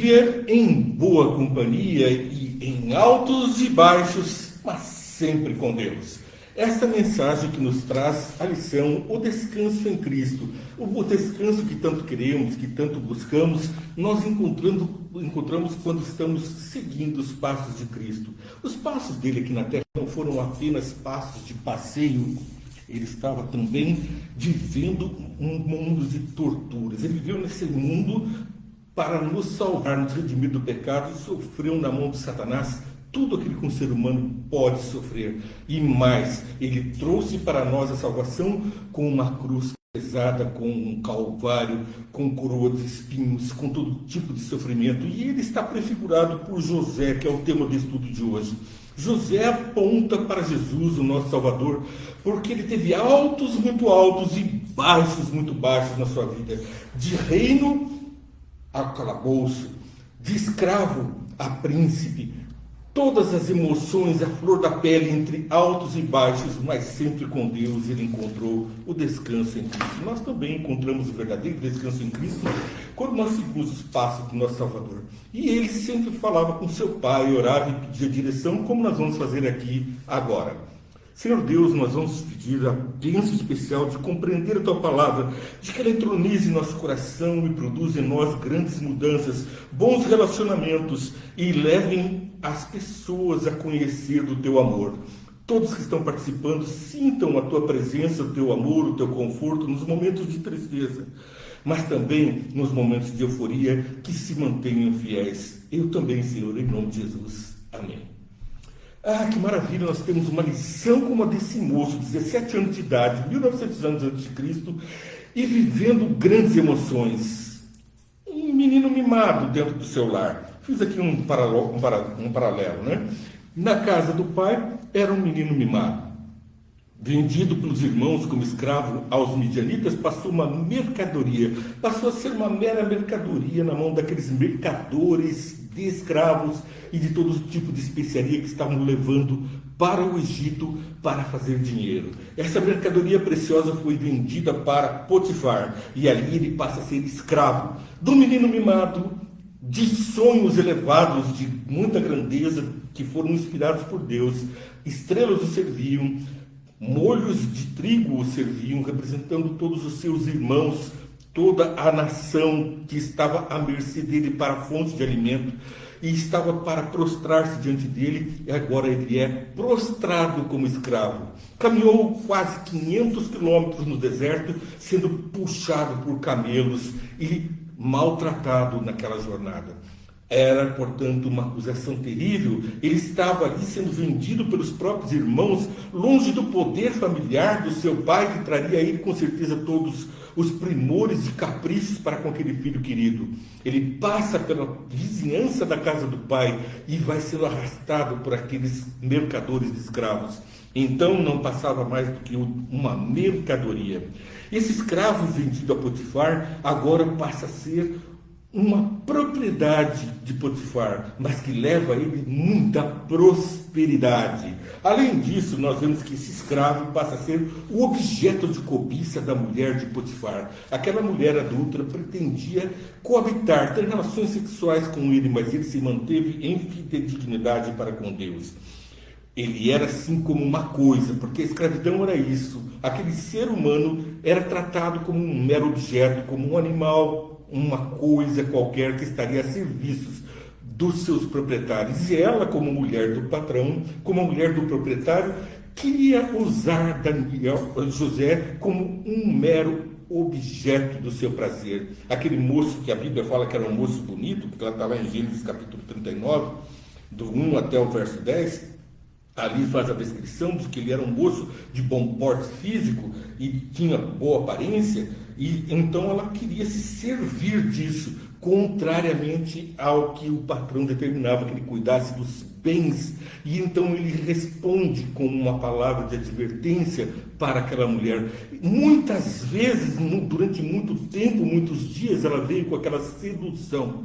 Viver em boa companhia e em altos e baixos, mas sempre com Deus. Esta mensagem que nos traz a lição, o descanso em Cristo. O descanso que tanto queremos, que tanto buscamos, nós encontramos quando estamos seguindo os passos de Cristo. Os passos dele aqui na terra não foram apenas passos de passeio. Ele estava também vivendo um mundo de torturas. Ele viveu nesse mundo para nos salvar, nos redimir do pecado, e sofreu na mão de Satanás tudo aquilo que um ser humano pode sofrer. E mais, ele trouxe para nós a salvação com uma cruz pesada, com um calvário, com coroa de espinhos, com todo tipo de sofrimento. E ele está prefigurado por José, que é o tema do estudo de hoje. José aponta para Jesus, o nosso Salvador, porque ele teve altos muito altos e baixos muito baixos na sua vida. De reino a calabouço, de escravo a príncipe, todas as emoções à flor da pele entre altos e baixos, mas sempre com Deus ele encontrou o descanso em Cristo. Nós também encontramos o verdadeiro descanso em Cristo quando nós seguimos os passos do nosso Salvador. E ele sempre falava com seu Pai, orava e pedia direção, como nós vamos fazer aqui agora. Senhor Deus, nós vamos pedir a bênção especial de compreender a Tua Palavra, de que ela entronize em nosso coração e produza em nós grandes mudanças, bons relacionamentos e levem as pessoas a conhecer do Teu amor. Todos que estão participando sintam a Tua presença, o Teu amor, o Teu conforto nos momentos de tristeza, mas também nos momentos de euforia, que se mantenham fiéis. Eu também, Senhor, em nome de Jesus. Amém. Ah, que maravilha, nós temos uma lição como a desse moço, 17 anos de idade, 1900 anos antes de Cristo, e vivendo grandes emoções. Um menino mimado dentro do seu lar. Fiz aqui um paralelo, né? Na casa do pai, era um menino mimado. Vendido pelos irmãos como escravo aos midianitas, passou uma mercadoria. Passou a ser uma mera mercadoria na mão daqueles mercadores de escravos e de todo tipo de especiaria que estavam levando para o Egito para fazer dinheiro. Essa mercadoria preciosa foi vendida para Potifar e ali ele passa a ser escravo do menino mimado, de sonhos elevados, de muita grandeza, que foram inspirados por Deus. Estrelas o serviam, molhos de trigo o serviam, representando todos os seus irmãos, toda a nação que estava à mercê dele para a fonte de alimento e estava para prostrar-se diante dele, e agora ele é prostrado como escravo. Caminhou quase 500 quilômetros no deserto, sendo puxado por camelos e maltratado naquela jornada. Era, portanto, uma acusação terrível. Ele estava ali sendo vendido pelos próprios irmãos, longe do poder familiar do seu pai, que traria a ele com certeza todos os primores e caprichos para com aquele filho querido. Ele passa pela vizinhança da casa do pai e vai sendo arrastado por aqueles mercadores de escravos. Então não passava mais do que uma mercadoria. Esse escravo vendido a Potifar agora passa a ser uma propriedade de Potifar, mas que leva a ele muita prosperidade. Além disso, nós vemos que esse escravo passa a ser o objeto de cobiça da mulher de Potifar. Aquela mulher adulta pretendia coabitar, ter relações sexuais com ele, mas ele se manteve em fidedignidade para com Deus. Ele era assim como uma coisa, porque a escravidão era isso. Aquele ser humano era tratado como um mero objeto, como um animal, uma coisa qualquer que estaria a serviços dos seus proprietários. E ela, como mulher do patrão, como mulher do proprietário, queria usar José como um mero objeto do seu prazer. Aquele moço que a Bíblia fala que era um moço bonito, porque ela está lá em Gênesis capítulo 39, do 1 até o verso 10, ali faz a descrição de que ele era um moço de bom porte físico e tinha boa aparência, e então ela queria se servir disso, contrariamente ao que o patrão determinava, que ele cuidasse dos bens. E então ele responde com uma palavra de advertência para aquela mulher. Muitas vezes, durante muito tempo, muitos dias, ela veio com aquela sedução,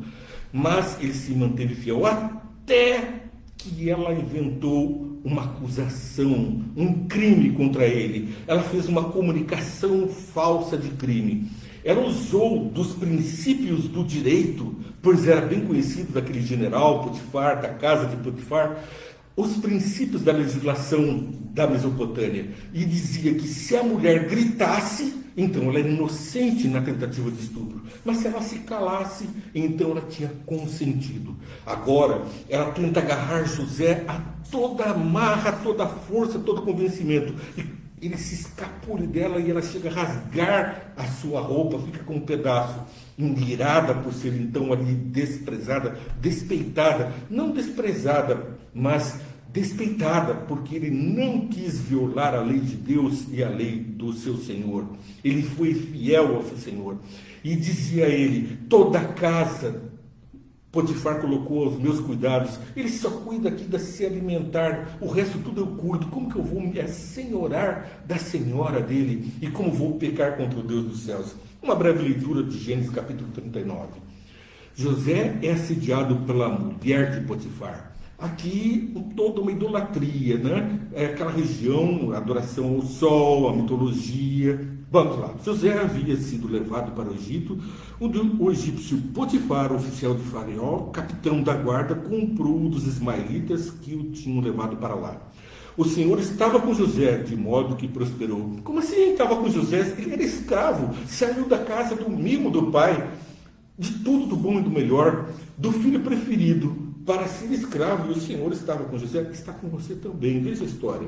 mas ele se manteve fiel até que ela inventou uma acusação, um crime contra ele. Ela fez uma comunicação falsa de crime. Ela usou dos princípios do direito, pois era bem conhecido daquele general Potifar, da casa de Potifar, os princípios da legislação da Mesopotâmia, e dizia que se a mulher gritasse, então ela era inocente na tentativa de estupro, mas se ela se calasse, então ela tinha consentido. Agora, ela tenta agarrar José a toda a marra, toda a força, todo o convencimento, e ele se escapule dela e ela chega a rasgar a sua roupa, fica com um pedaço, irada por ser então ali desprezada, despeitada, não desprezada, mas despeitada, porque ele não quis violar a lei de Deus e a lei do seu Senhor. Ele foi fiel ao seu Senhor. E dizia a ele: toda a casa Potifar colocou aos meus cuidados, ele só cuida aqui de se alimentar, o resto tudo eu cuido. Como que eu vou me assenhorar da senhora dele? E como vou pecar contra o Deus dos céus? Uma breve leitura de Gênesis capítulo 39. José é assediado pela mulher de Potifar. Aqui toda uma idolatria, né? É aquela região, a adoração ao sol, a mitologia. Vamos lá. José havia sido levado para o Egito, onde o egípcio Potifar, oficial de Faraó, capitão da guarda, comprou dos ismaelitas que o tinham levado para lá. O Senhor estava com José, de modo que prosperou. Como assim estava com José? Ele era escravo, saiu da casa do mimo do pai, de tudo do bom e do melhor, do filho preferido, para ser escravo, e o Senhor estava com José, está com você também. Veja a história.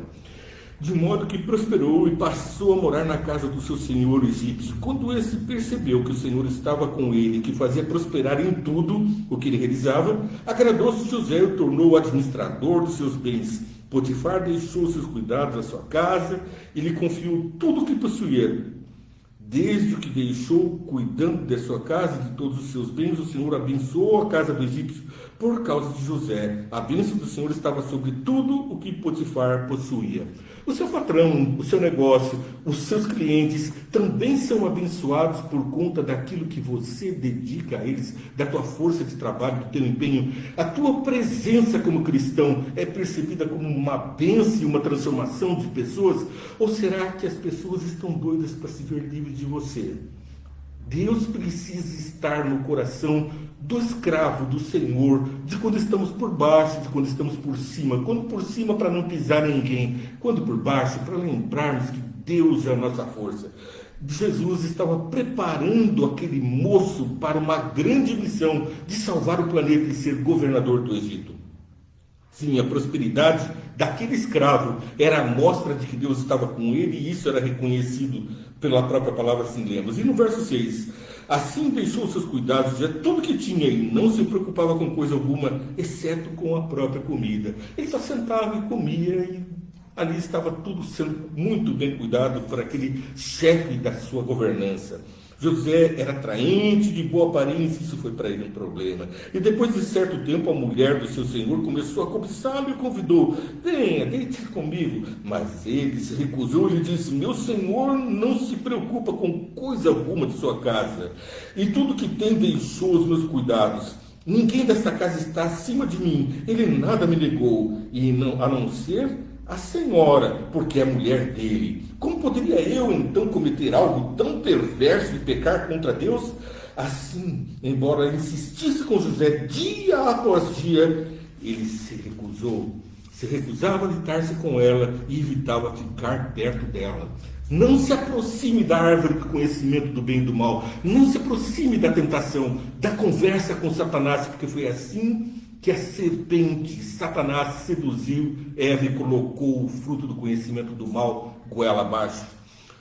De modo que prosperou e passou a morar na casa do seu senhor egípcio. Quando esse percebeu que o Senhor estava com ele, que fazia prosperar em tudo o que ele realizava, agradou-se José e o tornou administrador dos seus bens. Potifar deixou seus cuidados à sua casa e lhe confiou tudo o que possuía. Desde que deixou cuidando de sua casa e de todos os seus bens, o Senhor abençoou a casa do egípcio por causa de José. A bênção do Senhor estava sobre tudo o que Potifar possuía. O seu patrão, o seu negócio, os seus clientes também são abençoados por conta daquilo que você dedica a eles, da tua força de trabalho, do teu empenho. A tua presença como cristão é percebida como uma bênção e uma transformação de pessoas? Ou será que as pessoas estão doidas para se ver livres de você? Deus precisa estar no coração do escravo, do Senhor, de quando estamos por baixo, de quando estamos por cima. Quando por cima, para não pisar ninguém. Quando por baixo, para lembrarmos que Deus é a nossa força. Jesus estava preparando aquele moço para uma grande missão de salvar o planeta e ser governador do Egito. Sim, a prosperidade daquele escravo era a mostra de que Deus estava com ele, e isso era reconhecido pela própria palavra, assim lemos. E no verso 6, assim deixou seus cuidados de tudo que tinha e não se preocupava com coisa alguma, exceto com a própria comida. Ele só sentava e comia, e ali estava tudo sendo muito bem cuidado por aquele chefe da sua governança. José era atraente, de boa aparência, isso foi para ele um problema. E depois de certo tempo, a mulher do seu senhor começou a cobiçá-lo e o convidou: venha, deite comigo. Mas ele se recusou e lhe disse: meu senhor não se preocupa com coisa alguma de sua casa, e tudo que tem deixou os meus cuidados. Ninguém desta casa está acima de mim, ele nada me negou, e não, a não ser a senhora, porque é mulher dele. Como poderia eu, então, cometer algo tão perverso e pecar contra Deus? Assim, embora ele insistisse com José dia após dia, ele se recusava a deitar-se com ela e evitava ficar perto dela. Não se aproxime da árvore do conhecimento do bem e do mal. Não se aproxime da tentação, da conversa com Satanás, porque foi assim que a serpente, Satanás, seduziu Eva e colocou o fruto do conhecimento do mal goela abaixo.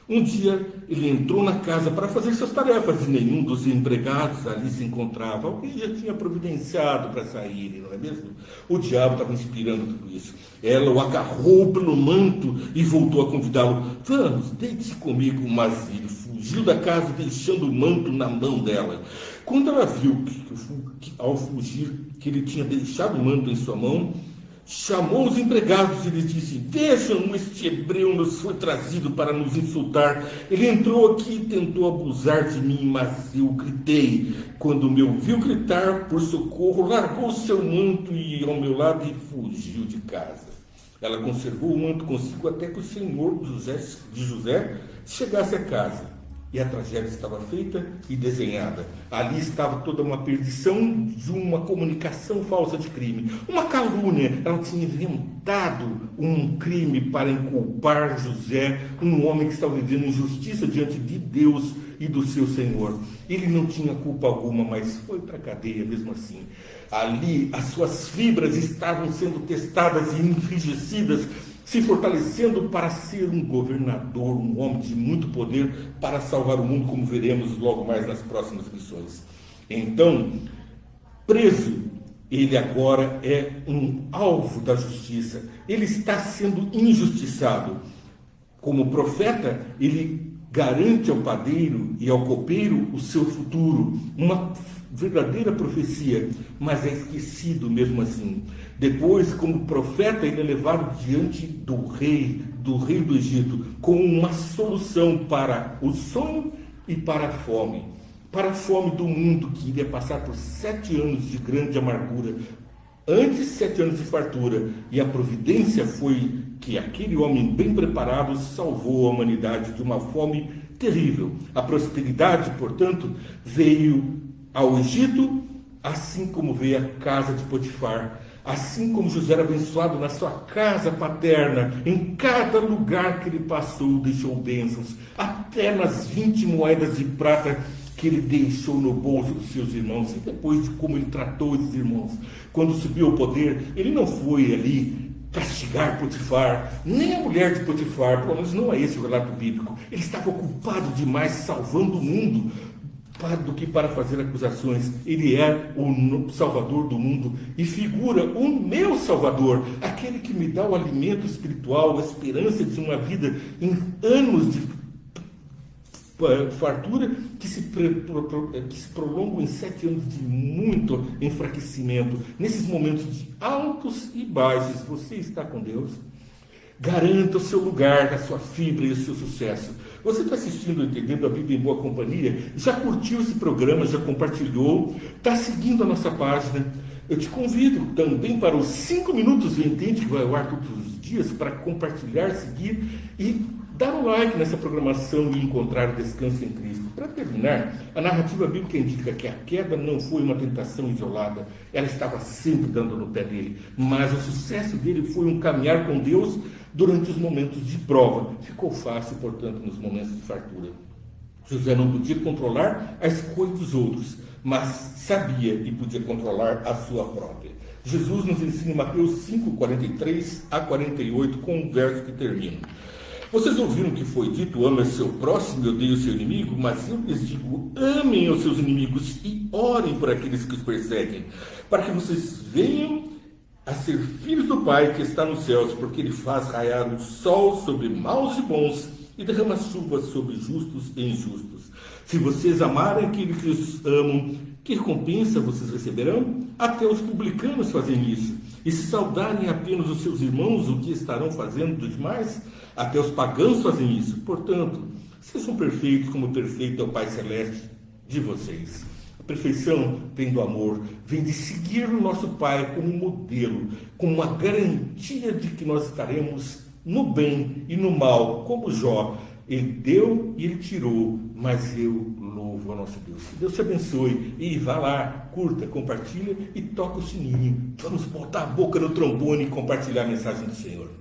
Um dia ele entrou na casa para fazer suas tarefas e nenhum dos empregados ali se encontrava. Alguém já tinha providenciado para sair, não é mesmo? O diabo estava inspirando tudo isso. Ela o agarrou pelo manto e voltou a convidá-lo: vamos, deite-se comigo. Mas ele fugiu da casa deixando o manto na mão dela. Quando ela viu que ao fugir que ele tinha deixado o manto em sua mão, chamou os empregados e lhes disse: vejam, este hebreu nos foi trazido para nos insultar. Ele entrou aqui e tentou abusar de mim, mas eu gritei. Quando me ouviu gritar por socorro, largou seu manto e ao meu lado e fugiu de casa. Ela conservou o manto consigo até que o senhor de José chegasse a casa. E a tragédia estava feita e desenhada. Ali estava toda uma perdição de uma comunicação falsa de crime. Uma calúnia. Ela tinha inventado um crime para inculpar José, um homem que estava vivendo injustiça diante de Deus e do seu Senhor. Ele não tinha culpa alguma, mas foi para a cadeia mesmo assim. Ali as suas fibras estavam sendo testadas e enrijecidas, se fortalecendo para ser um governador, um homem de muito poder para salvar o mundo, como veremos logo mais nas próximas missões. Então, preso, ele agora é um alvo da justiça. Ele está sendo injustiçado. Como profeta, ele garante ao padeiro e ao copeiro o seu futuro, uma verdadeira profecia, mas é esquecido mesmo assim. Depois, como profeta, ele é levado diante do rei do Egito, com uma solução para o sonho e para a fome do mundo, que iria passar por 7 anos de grande amargura, antes 7 anos de fartura, e a providência foi que aquele homem bem preparado salvou a humanidade de uma fome terrível. A prosperidade, portanto, veio ao Egito, assim como veio à casa de Potifar, assim como José era abençoado na sua casa paterna, em cada lugar que ele passou deixou bênçãos, até nas 20 moedas de prata que ele deixou no bolso dos seus irmãos, e depois de como ele tratou esses irmãos. Quando subiu ao poder, ele não foi ali castigar Potifar, nem a mulher de Potifar, pelo menos não é esse o relato bíblico. Ele estava ocupado demais salvando o mundo do que para fazer acusações. Ele é o Salvador do mundo e figura o meu Salvador, aquele que me dá o alimento espiritual, a esperança de uma vida em anos de fartura que se prolongam em 7 anos de muito enfraquecimento. Nesses momentos de altos e baixos, você está com Deus. Garanta o seu lugar, a sua fibra e o seu sucesso. Você está assistindo, entendendo a Bíblia em Boa Companhia? Já curtiu esse programa? Já compartilhou? Está seguindo a nossa página? Eu te convido também para os 5 minutos do Entende, que vai ao ar todos os dias, para compartilhar, seguir e dar um like nessa programação e encontrar descanso em Cristo. Para terminar, a narrativa bíblica indica que a queda não foi uma tentação isolada, ela estava sempre dando no pé dele, mas o sucesso dele foi um caminhar com Deus durante os momentos de prova. Ficou fácil, portanto, nos momentos de fartura. José não podia controlar a escolha dos outros, mas sabia e podia controlar a sua própria. Jesus nos ensina em Mateus 5, 43 a 48, com um verso que termina. Vocês ouviram que foi dito, ame o seu próximo e odeie o seu inimigo, mas eu lhes digo, amem os seus inimigos e orem por aqueles que os perseguem, para que vocês venham a ser filhos do Pai que está nos céus, porque Ele faz raiar o sol sobre maus e bons e derrama chuva sobre justos e injustos. Se vocês amarem aqueles que os amam, que recompensa vocês receberão? Até os publicanos fazem isso. E se saudarem apenas os seus irmãos, o que estarão fazendo demais? Até os pagãos fazem isso. Portanto, sejam perfeitos como perfeito é o Pai Celeste de vocês. A perfeição vem do amor, vem de seguir o nosso Pai como modelo, como uma garantia de que nós estaremos no bem e no mal, como Jó. Ele deu e ele tirou, mas eu louvo ao nosso Deus. Que Deus te abençoe e vá lá, curta, compartilha e toca o sininho. Vamos botar a boca no trombone e compartilhar a mensagem do Senhor.